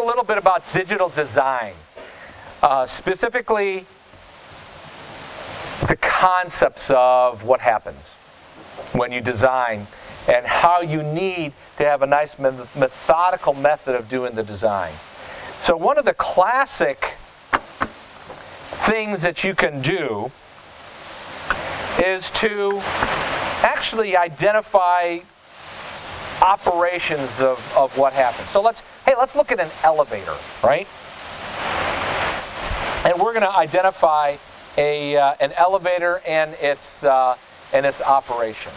a little bit about digital design, specifically the concepts of what happens when you design and how you need to have a nice methodical method of doing the design. So one of the classic things that you can do is to actually identify operations of what happens. So let's look at an elevator, right? And we're going to identify an elevator and its operation.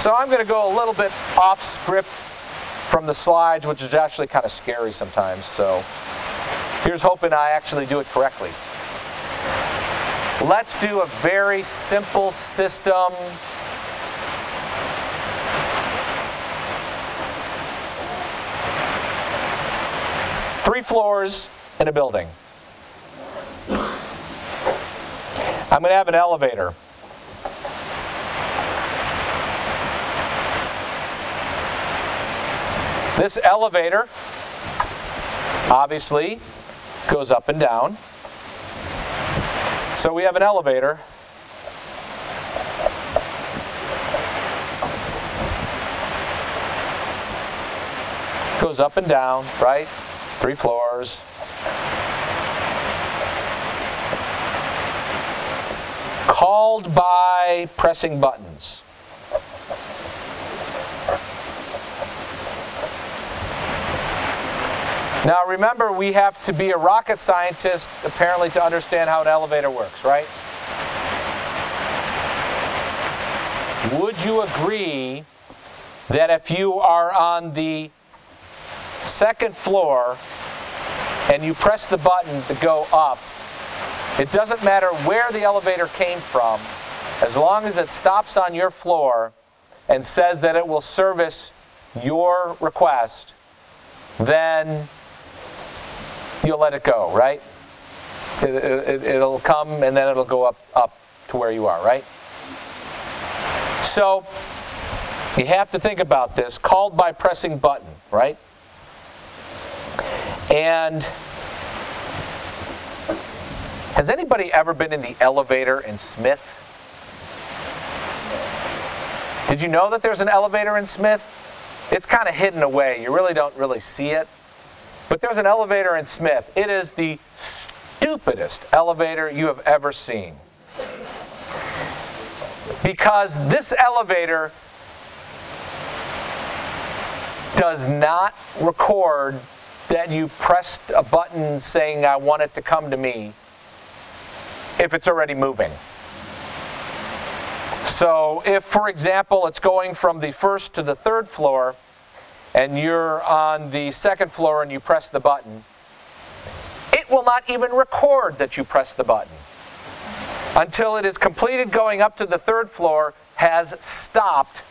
So I'm going to go a little bit off script from the slides, which is actually kind of scary sometimes. So here's hoping I actually do it correctly. Let's do a very simple system. Three floors in a building. I'm going to have an elevator. This elevator obviously goes up and down. So we have an elevator. Goes up and down, right? 3 floors. Called by pressing buttons. Now remember, we have to be a rocket scientist apparently to understand how an elevator works, right? Would you agree that if you are on the 2nd floor and you press the button to go up, it doesn't matter where the elevator came from, as long as it stops on your floor and says that it will service your request, then you'll let it go, right? It'll come and then it'll go up to where you are, right? So you have to think about this. Called by pressing button, right? And has anybody ever been in the elevator in Smith? Did you know that there's an elevator in Smith? It's kind of hidden away. You really don't see it. But there's an elevator in Smith. It is the stupidest elevator you have ever seen. Because this elevator does not record that you pressed a button saying, I want it to come to me, if it's already moving. So if, for example, it's going from the 1st to the 3rd floor, and you're on the 2nd floor and you press the button, it will not even record that you press the button until it is completed going up to the 3rd floor, has stopped,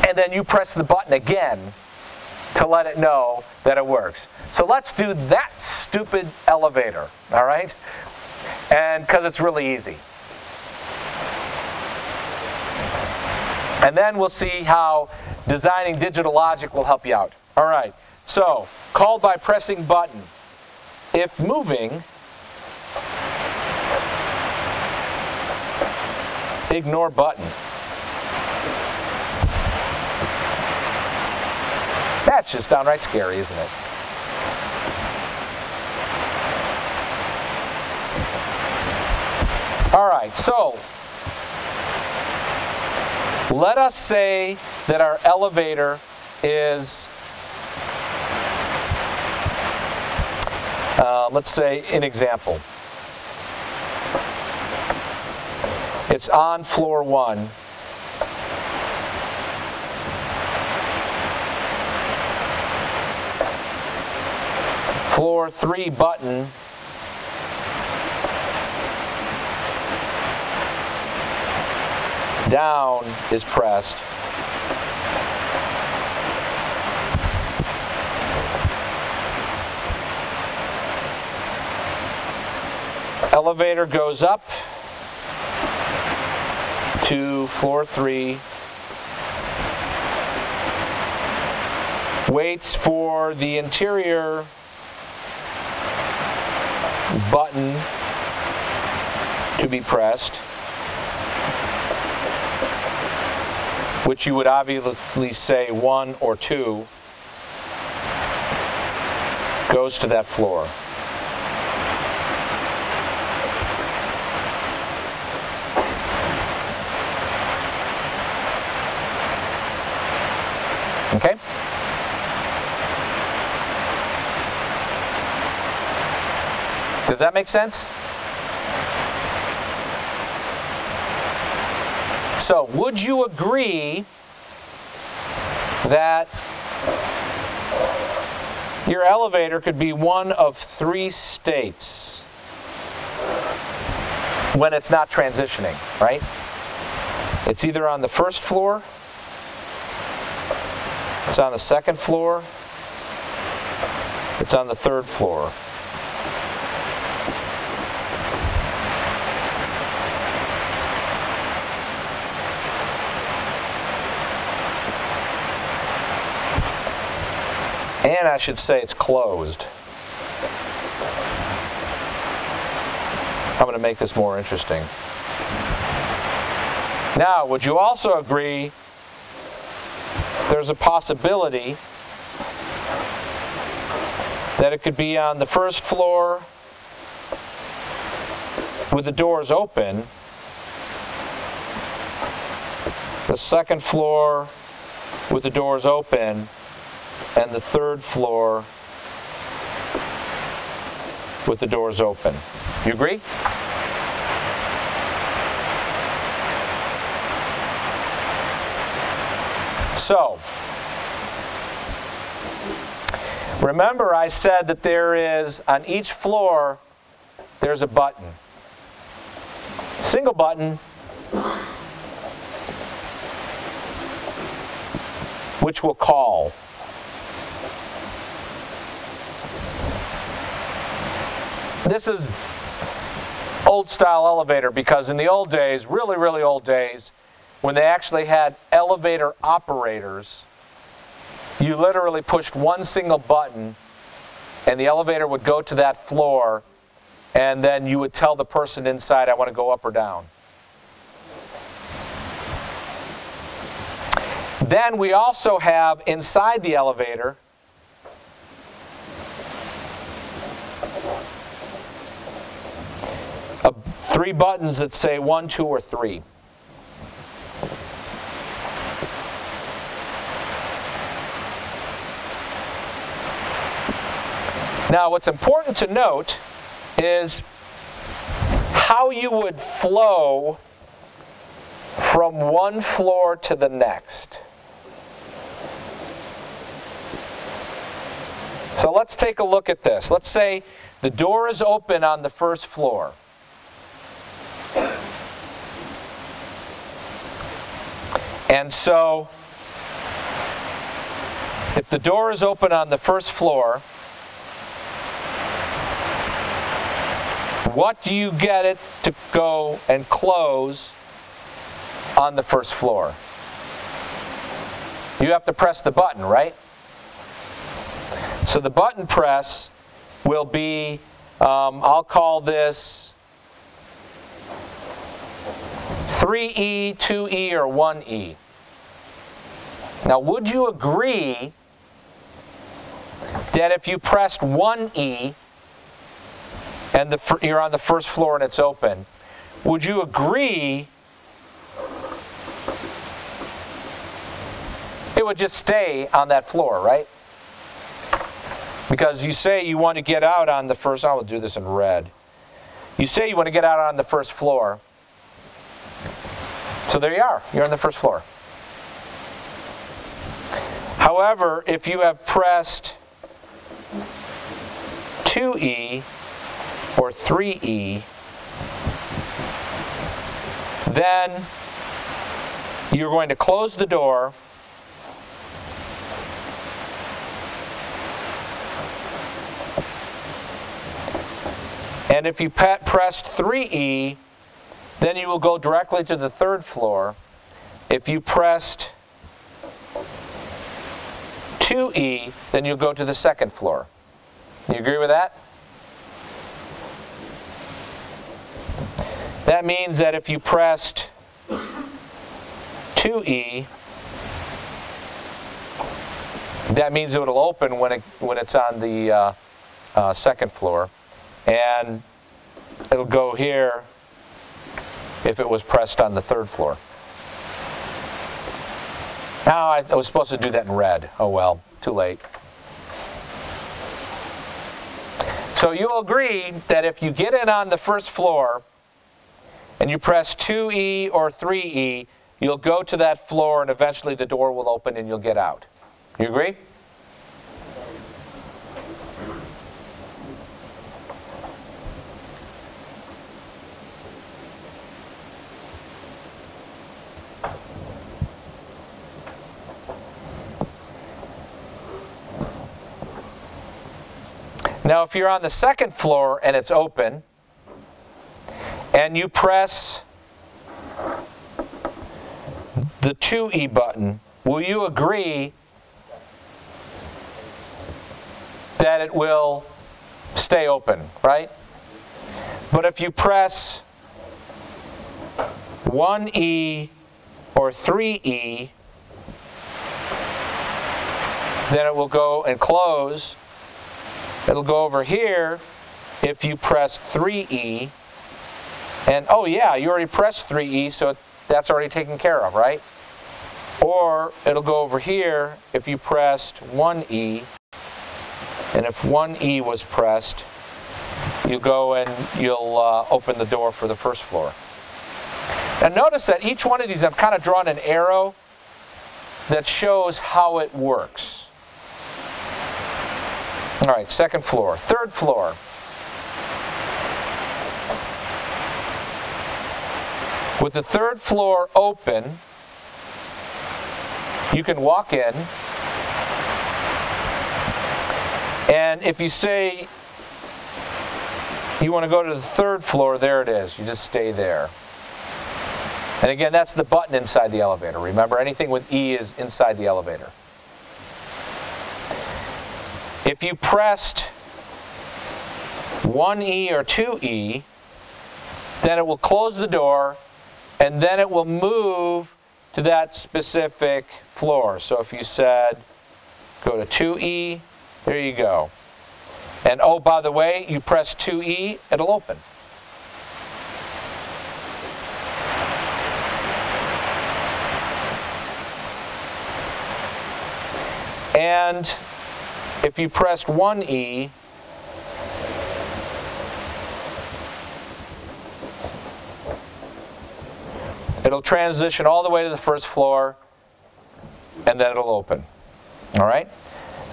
and then you press the button again to let it know that it works. So let's do that stupid elevator, all right? And because it's really easy. And then we'll see how designing digital logic will help you out. All right, so called by pressing button. If moving, ignore button. That's just downright scary, isn't it? All right, so let us say that our elevator is, let's say, an example. It's on floor 1. Floor 3 button down is pressed. Elevator goes up. to floor 3, waits for the interior button to be pressed, which you would obviously say 1 or 2, goes to that floor. Okay? Does that make sense? So, would you agree that your elevator could be one of 3 states when it's not transitioning, right? It's either on the first floor, it's on the second floor, it's on the third floor. And I should say it's closed. I'm going to make this more interesting. Now, would you also agree there's a possibility that it could be on the first floor with the doors open, the second floor with the doors open, and the third floor with the doors open? You agree? So, remember I said that there is, on each floor, there's a button. Single button, which we'll call. This is old style elevator because in the old days, really, really old days, when they actually had elevator operators, you literally pushed one single button and the elevator would go to that floor, and then you would tell the person inside, I want to go up or down. Then we also have inside the elevator three buttons that say 1, 2, or 3. Now, what's important to note is how you would flow from one floor to the next. So let's take a look at this. Let's say the door is open on the first floor. And so, if the door is open on the first floor, what do you get it to go and close on the first floor? You have to press the button, right? So the button press will be, I'll call this 3E, 2E, or 1E. Now, would you agree that if you pressed 1E and you're on the first floor and it's open, would you agree it would just stay on that floor, right? Because you say you want to get out on the first, I'll do this in red. You say you want to get out on the first floor. So there you are, you're on the first floor. However, if you have pressed 2E or 3E, then you're going to close the door and if you pressed 3E, then you will go directly to the third floor. if you pressed 2E, then you'll go to the second floor. You agree with that? That means that if you pressed 2E, that means it will open when it's on the second floor, and it'll go here if it was pressed on the third floor. Now, I was supposed to do that in red. Oh well, too late. So you'll agree that if you get in on the first floor and you press 2E or 3E, you'll go to that floor and eventually the door will open and you'll get out. You agree? Now, if you're on the second floor and it's open, and you press the 2E button, will you agree that it will stay open, right? But if you press 1E or 3E, then it will go and close. It'll go over here if you press 3E. And oh yeah, you already pressed 3E, so that's already taken care of, right? Or it'll go over here if you pressed 1E. And if 1E was pressed, you go and you'll open the door for the first floor. And notice that each one of these, I've kind of drawn an arrow that shows how it works. All right, second floor. Third floor. With the third floor open, you can walk in. And if you say you want to go to the third floor, there it is. You just stay there. And again, that's the button inside the elevator. Remember, anything with E is inside the elevator. If you pressed 1E or 2E, then it will close the door, and then it will move to that specific floor. So if you said, go to 2E, there you go. And oh, by the way, you press 2E, it'll open. And if you pressed 1E, it'll transition all the way to the first floor, and then it'll open. All right?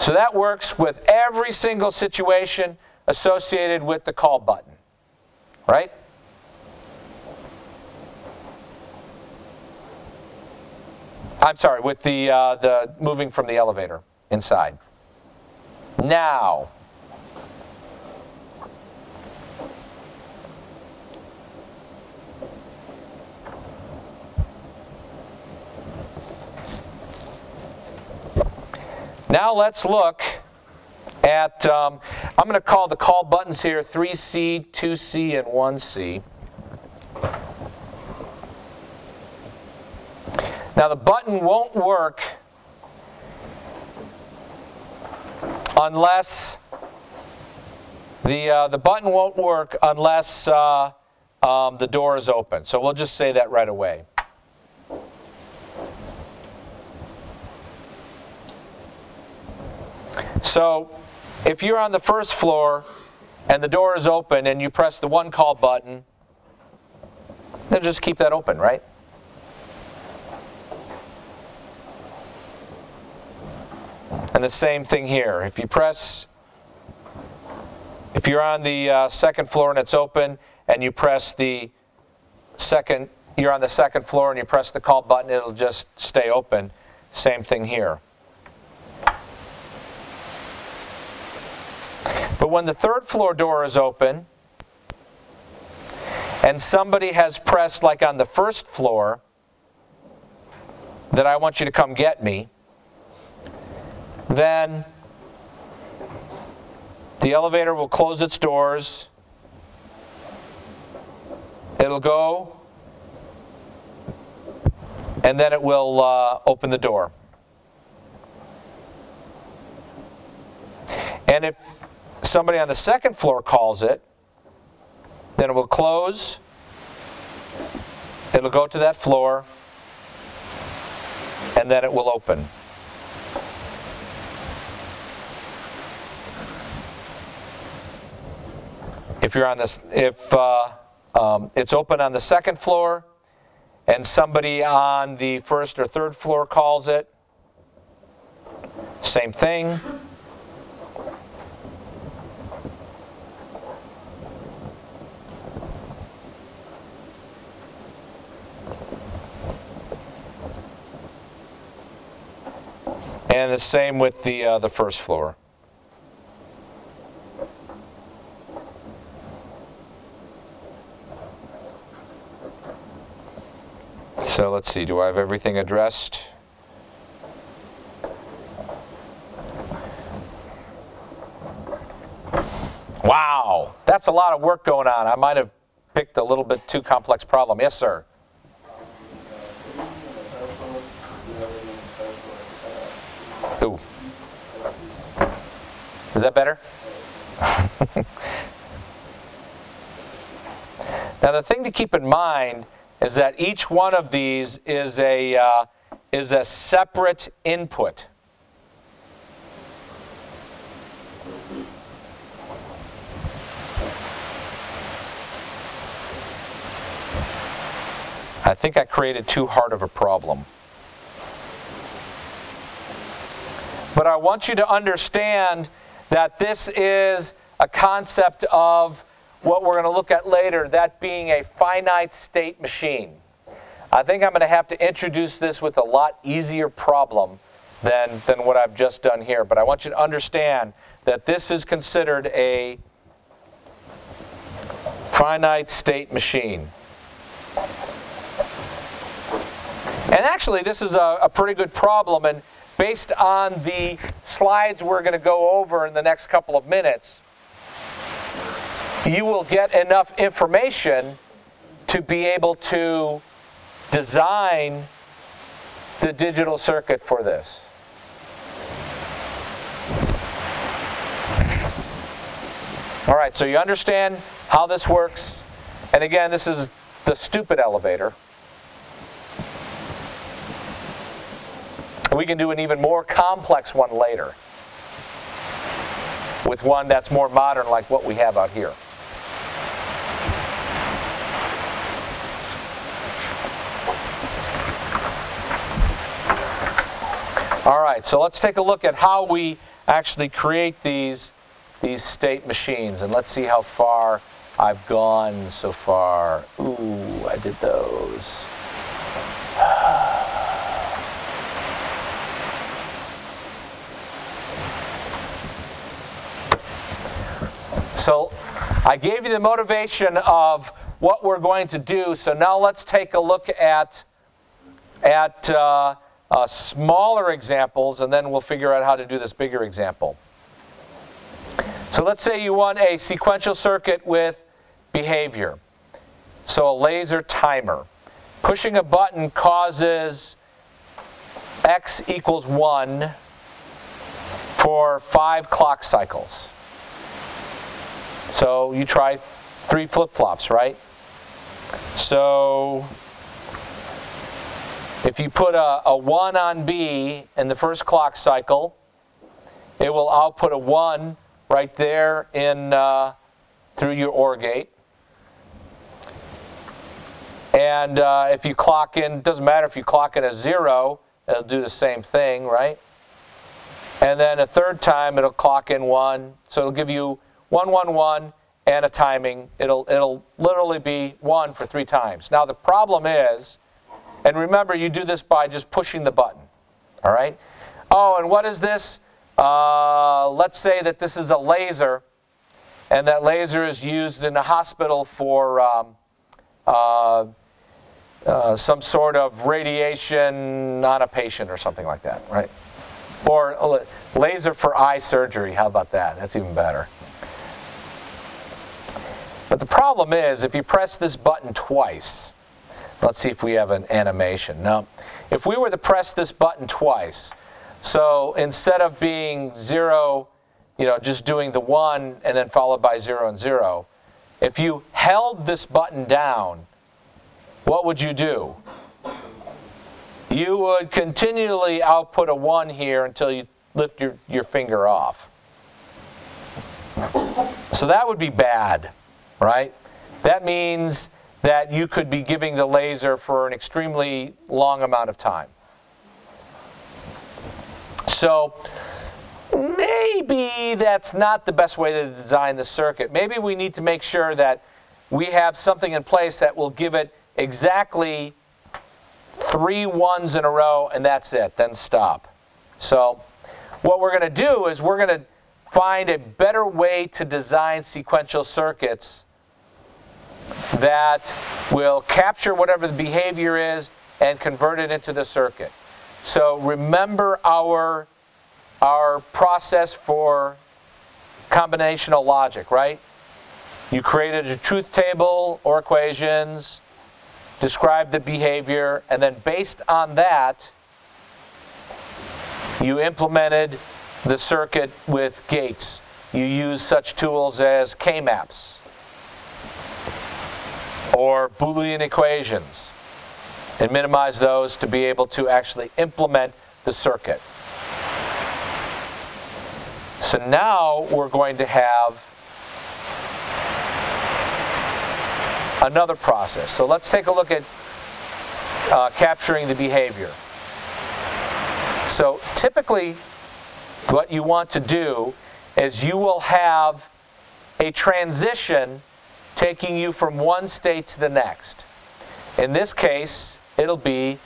So that works with every single situation associated with the call button. Right? I'm sorry, with the moving from the elevator inside. Now, let's look at, I'm going to call the call buttons here 3C, 2C, and 1C. Now the button won't work unless the button won't work unless the door is open. So we'll just say that right away. So if you're on the first floor and the door is open and you press the one call button, then just keep that open, right? And the same thing here. If you're on the second floor and it's open and you press the second, you're on the second floor and you press the call button, it'll just stay open. Same thing here. But when the third floor door is open and somebody has pressed, like on the first floor, that I want you to come get me, then the elevator will close its doors. It'll go, and then it will open the door. And if somebody on the second floor calls it, then it will close, it'll go to that floor, and then it will open. If you're on this, if it's open on the second floor, and somebody on the first or third floor calls it, same thing. And the same with the first floor. So let's see, do I have everything addressed? Wow, that's a lot of work going on. I might have picked a little bit too complex problem. Yes, sir. Ooh. Is that better? Now the thing to keep in mind is that each one of these is a separate input. I think I created too hard of a problem. But I want you to understand that this is a concept of what we're going to look at later, that being a finite state machine. I think I'm going to have to introduce this with a lot easier problem than what I've just done here. But I want you to understand that this is considered a finite state machine. And actually, this is a pretty good problem. And based on the slides we're going to go over in the next couple of minutes, you will get enough information to be able to design the digital circuit for this. All right, so you understand how this works. And again, this is the stupid elevator. And we can do an even more complex one later, with one that's more modern like what we have out here. All right, so let's take a look at how we actually create these state machines, and let's see how far I've gone so far. Ooh, I did those. So I gave you the motivation of what we're going to do. So now let's take a look at smaller examples, and then we'll figure out how to do this bigger example. So let's say you want a sequential circuit with behavior. So a laser timer. Pushing a button causes x equals 1 for 5 clock cycles. So you try 3 flip-flops, right? So if you put a 1 on B in the first clock cycle, it will output a 1 right there in through your OR gate. And if you clock in, doesn't matter if you clock in a 0, it'll do the same thing, right? And then a third time it'll clock in 1, so it'll give you 1, 1, 1, and a timing. It'll literally be 1 for 3 times. Now the problem is, and remember you do this by just pushing the button, all right? Oh, and what is this? Let's say that this is a laser, and that laser is used in a hospital for some sort of radiation on a patient or something like that, right? Or a laser for eye surgery. How about that? That's even better. But the problem is, if you press this button twice, let's see if we have an animation. No. If we were to press this button twice, so instead of being 0, just doing the 1 and then followed by 0 and 0, if you held this button down, what would you do? You would continually output a 1 here until you lift your finger off. So that would be bad, right? That means that you could be giving the laser for an extremely long amount of time. So maybe that's not the best way to design the circuit. Maybe we need to make sure that we have something in place that will give it exactly 3 1s in a row, and that's it. Then stop. So what we're going to do is we're going to find a better way to design sequential circuits that will capture whatever the behavior is and convert it into the circuit. So remember our process for combinational logic, right? You created a truth table or equations, described the behavior, and then based on that, you implemented the circuit with gates. You use such tools as K-maps or Boolean equations and minimize those to be able to actually implement the circuit. So now we're going to have another process. So let's take a look at capturing the behavior. So typically what you want to do is you will have a transition taking you from one state to the next. In this case, it'll be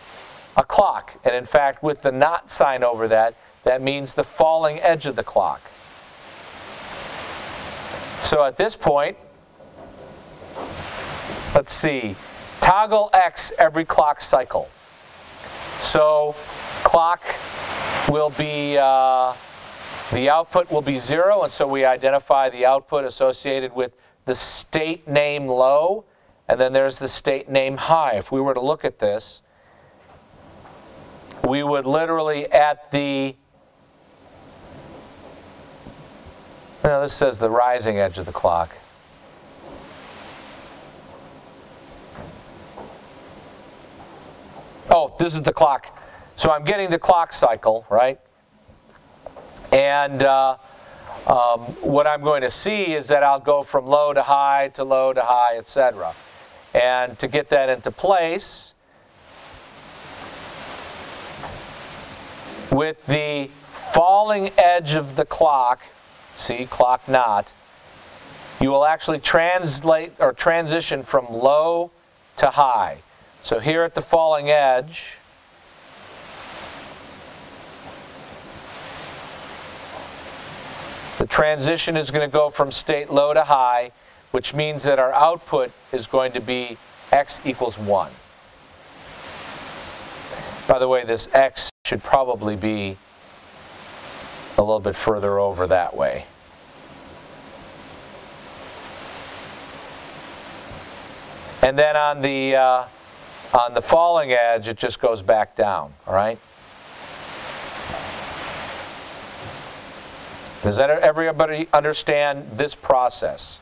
a clock. And in fact, with the not sign over that, that means the falling edge of the clock. So at this point, let's see, toggle X every clock cycle. So clock will be, the output will be 0, and so we identify the output associated with the state name low, and then there's the state name high. If we were to look at this, we would literally at the, this says the rising edge of the clock. Oh, this is the clock. So I'm getting the clock cycle, right? And what I'm going to see is that I'll go from low to high, etc. And to get that into place, with the falling edge of the clock, see, clock not, you will actually translate or transition from low to high. So here at the falling edge, the transition is going to go from state low to high, which means that our output is going to be x equals 1. By the way, this x should probably be a little bit further over that way. And then on the falling edge, it just goes back down, all right? Does everybody understand this process?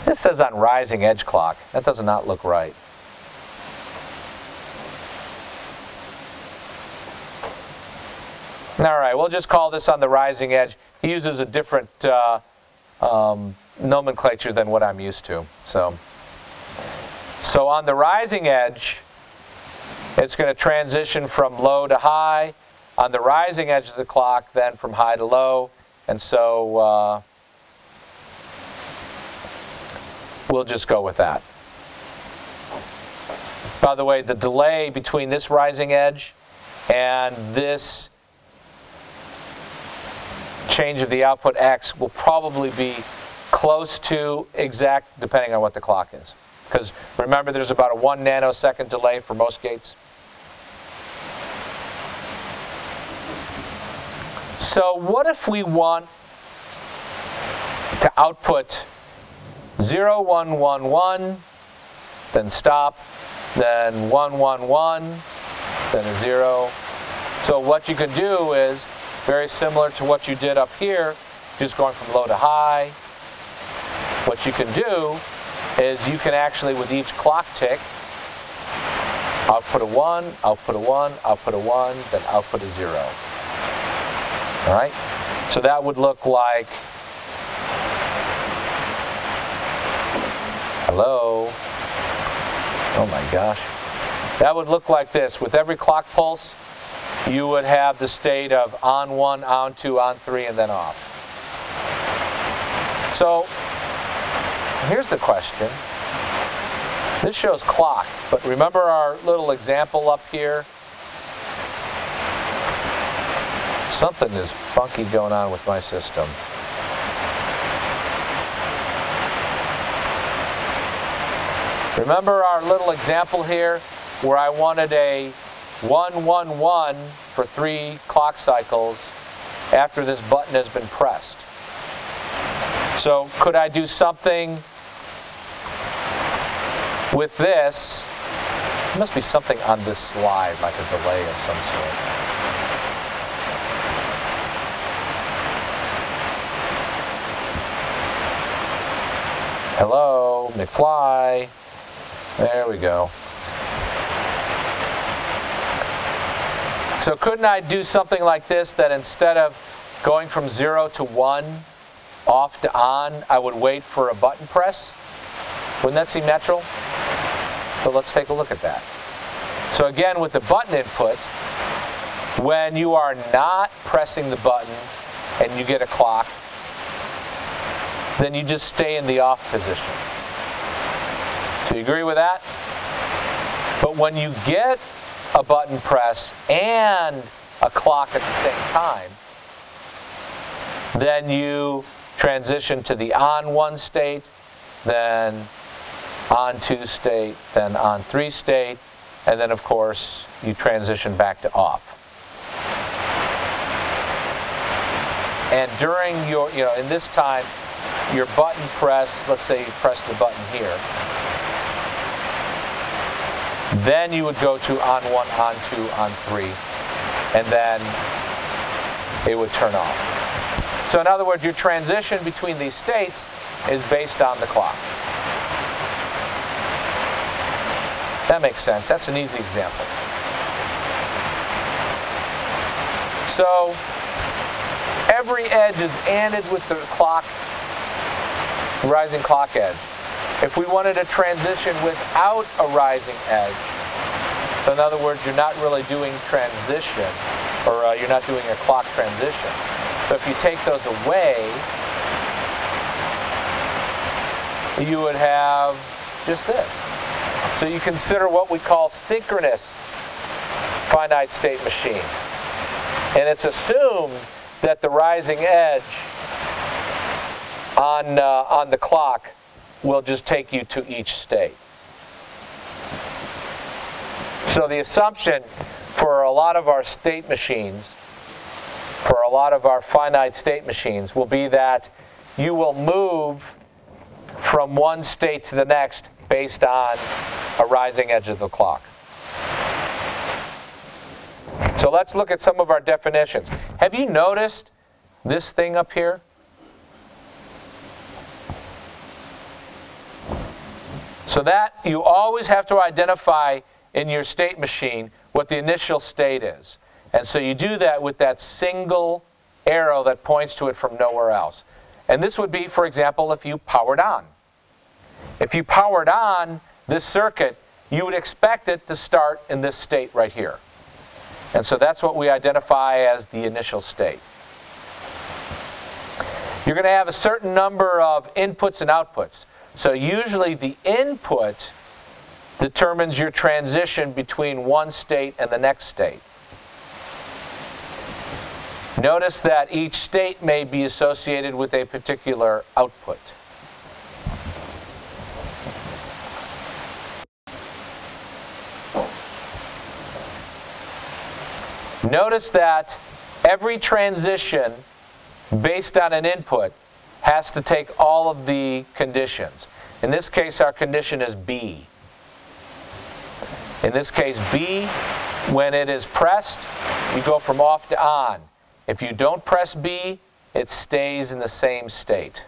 This says on rising edge clock. That does not look right. All right, we'll just call this on the rising edge. He uses a different nomenclature than what I'm used to. So on the rising edge, it's going to transition from low to high. On the rising edge of the clock, then from high to low. And so we'll just go with that. By the way, the delay between this rising edge and this change of the output x will probably be close to exact, depending on what the clock is. Because remember, there's about a 1 nanosecond delay for most gates. So what if we want to output 0, 1, 1, 1, then stop, then 1, 1, 1, then a 0. So what you can do is very similar to what you did up here, just going from low to high. What you can do is you can actually, with each clock tick, output a 1, output a 1, output a 1, then output a 0. All right? So that would look like, hello? Oh my gosh. That would look like this. With every clock pulse, you would have the state of on 1, on 2, on 3, and then off. So here's the question. This shows clock, but remember our little example up here? Something is funky going on with my system. Remember our little example here where I wanted a 1, 1, 1 for 3 clock cycles after this button has been pressed. So could I do something with this? There must be something on this slide, like a delay of some sort. Hello, McFly. There we go. So couldn't I do something like this, that instead of going from 0 to 1, off to on, I would wait for a button press? Wouldn't that seem natural? So let's take a look at that. So again, with the button input, when you are not pressing the button and you get a clock, then you just stay in the off position. So you agree with that? But when you get a button press and a clock at the same time, then you transition to the on 1 state, then on 2 state, then on 3 state, and then of course you transition back to off. And during your, in this time, your button press, let's say you press the button here, then you would go to on 1, on 2, on 3, and then it would turn off. So in other words, your transition between these states is based on the clock. That makes sense. That's an easy example. So every edge is ANDed with the clock, rising clock edge. If we wanted a transition without a rising edge, so in other words, you're not really doing transition, or you're not doing a clock transition. So if you take those away, you would have just this. So you consider what we call synchronous finite state machine. And it's assumed that the rising edge on the clock will just take you to each state. So the assumption for a lot of our state machines, for a lot of our finite state machines, will be that you will move from one state to the next based on a rising edge of the clock. So let's look at some of our definitions. Have you noticed this thing up here? So that you always have to identify in your state machine what the initial state is. And so you do that with that single arrow that points to it from nowhere else. And this would be, for example, if you powered on. If you powered on this circuit, you would expect it to start in this state right here. And so that's what we identify as the initial state. You're going to have a certain number of inputs and outputs. So usually the input determines your transition between one state and the next state. Notice that each state may be associated with a particular output. Notice that every transition based on an input has to take all of the conditions. In this case, our condition is B. In this case, B, when it is pressed, you go from off to on. If you don't press B, it stays in the same state.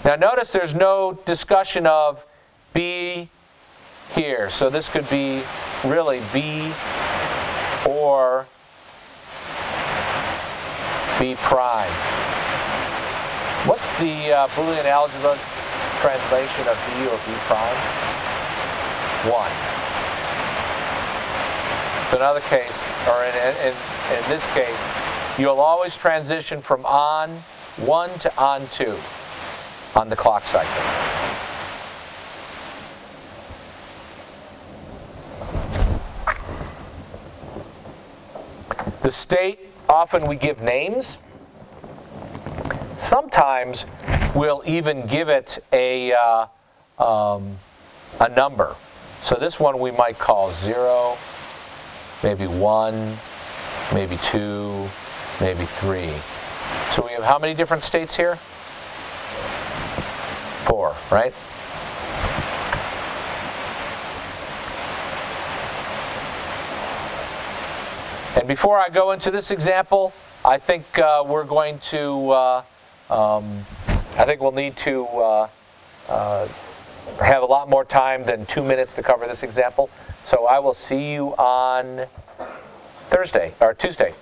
Now notice there's no discussion of B here. So this could be really B or B prime. What's the Boolean algebra translation of B or B prime? 1. So in another case, or in this case, you'll always transition from on 1 to on 2 on the clock cycle. The state, often we give names. Sometimes we'll even give it a number. So this one we might call 0, maybe 1, maybe 2, maybe 3. So we have how many different states here? 4, right? And before I go into this example, I think we're going to, I think we'll need to have a lot more time than 2 minutes to cover this example. So I will see you on Thursday, or Tuesday.